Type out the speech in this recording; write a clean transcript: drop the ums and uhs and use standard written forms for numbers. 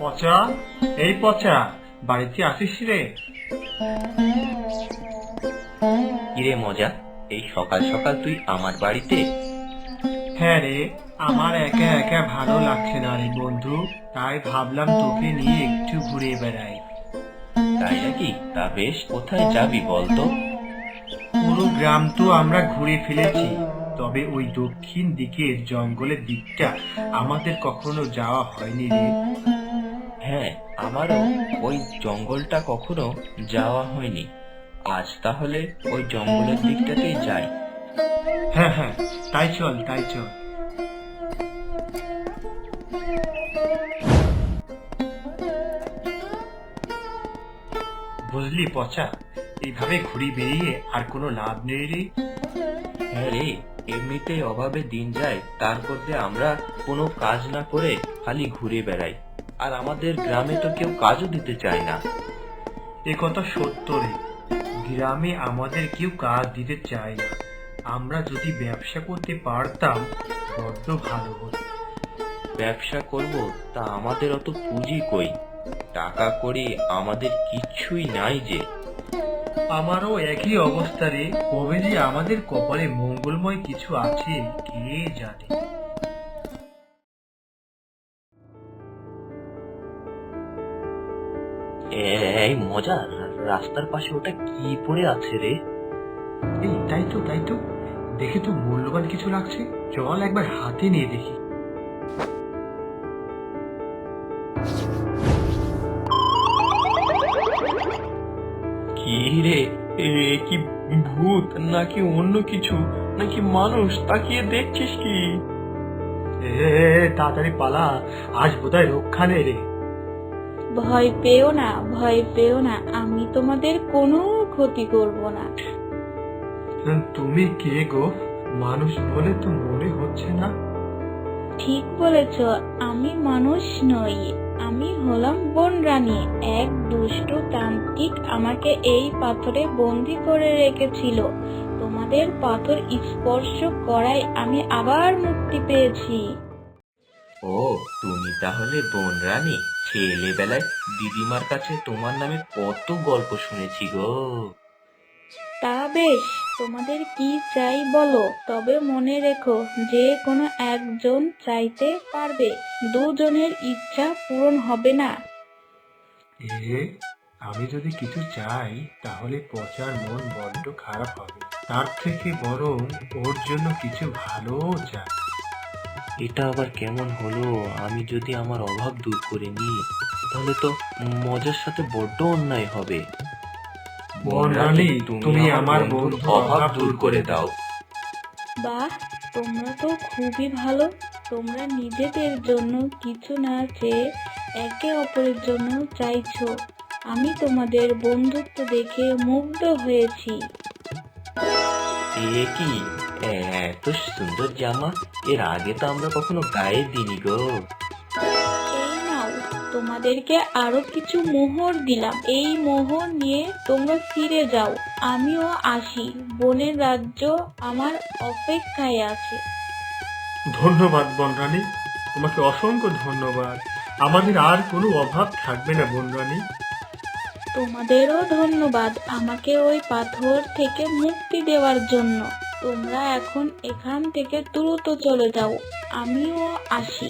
পচা, এই পচা, বাড়িতে আসিস রে? কিরে মজা, এই সকাল সকাল তুই আমার বাড়িতে? হ্যাঁ রে, আমার একা একা ভালো লাগছে না রে বন্ধু, তাই ভাবলাম তোকে নিয়ে একটু ঘুরে বেড়াই। তাই নাকি? তা বেশ, কোথায় যাবি বলতো? পুরো গ্রাম তো আমরা ঘুরে ফেলেছি, তবে ওই দক্ষিণ দিকের জঙ্গলের দিকটা আমাদের কখনো যাওয়া হয়নি রে। হ্যাঁ, আমারও ওই জঙ্গলটা কখনো যাওয়া হয়নি। আজ তাহলে ওই জঙ্গলের দিকটাতেই যাই। হ্যাঁ হ্যাঁ, তাই চল তাই চল। বুঝলি পচা, এইভাবে ঘুরি বেরিয়ে আর কোনো লাভ নেই রে। হ্যাঁ রে, এমনিতেই অভাবে দিন যায়, তারপর দিয়ে আমরা কোনো কাজ না করে খালি ঘুরে বেড়াই। আর আমাদের গ্রামে তো কেউ কাজও দিতে চায় না। এ কথা সত্য রে, গ্রামে আমাদের কেউ কাজ দিতে চায় না। আমরা যদি ব্যবসা করতে পারতাম বড্ড ভালো হতো। ব্যবসা করব, তা আমাদের অত পুঁজি কই? টাকা কড়ি আমাদের কিচ্ছুই নাই যে। আমারও একই অবস্থা রে, কবে যে আমাদের কপালে মঙ্গলময় কিছু আছে কে জানে। এই মজা, রাস্তার পাশে ওটা কি পড়ে আছে রে? এই তাই তো তাই তো, দেখে তো মূল্যবান কিছু লাগছে, চল একবার হাতে নিয়ে দেখি। কি রে, এ কি ভূত নাকি অন্য কিছু, নাকি মানুষ? তাকিয়ে দেখছিস কি? তাড়াতাড়ি পালা, আজ বোধহয় রক্ষা নেই রে। ভয় পেও না, ভয় পেও না, আমি তোমাদের কোনো ক্ষতি করব না। তুমি কে গো? মানুষ বলে তো মনে হচ্ছে না। ঠিক বলেছ, আমি মানুষ নই, আমি হলাম বনরানী। এক দুষ্ট তান্ত্রিক আমাকে এই পাথরে বন্দি করে রেখেছিল। তোমাদের পাথর স্পর্শ করায় আমি আবার মুক্তি পেয়েছি। ও, তুমি তাহলে বনরানী? ছেলেবেলায় দিদিমার কাছে তোমার নামে কত গল্প শুনেছি গো। তা বেশ, তোমাদের কি চাই বলো, তবে মনে রেখো যে কোনো একজন চাইতে পারবে, দুজনের ইচ্ছা পূরণ হবে না। এ, আমি যদি কিছু চাই তাহলে পচার মন বড্ড খারাপ হবে, তার থেকে বরং ওর জন্য কিছু ভালো চাই। এটা আবার কেমন হলো? আমি যদি আমার অভাব দূর করে নিই, তাহলে তো মজার সাথে বড্ড অন্যায় হবে। বনরানী, তুমি আমার বন্ধুর অভাব দূর করে দাও। বাহ, তোমরা তো খুবই ভালো। তোমরা নিজেদের জন্য কিছু না চেয়ে একে অপরের জন্য চাইছো। আমি তোমাদের বন্ধুত্ব দেখে মুগ্ধ হয়েছি। এ কি, এত সুন্দর জামা এর আগে তো আমরা কখনো গায়ে দিইনি গো। এই নাও, তোমাদেরকে আরো কিছু মোহর দিলাম। এই মোহর নিয়ে তোমরা ফিরে যাও, আমিও আসি। বনের রাজ্য আমার অপেক্ষায় আছে। ধন্যবাদ বনরানী, তোমাকে অসংখ্য ধন্যবাদ। আমাদের আর কোনো অভাব থাকবে না বনরানী। তোমাদেরও ধন্যবাদ আমাকে ওই পাথর থেকে মুক্তি দেওয়ার জন্য। তোমরা এখন এখান থেকে দ্রুত চলে যাও, আমিও আসি।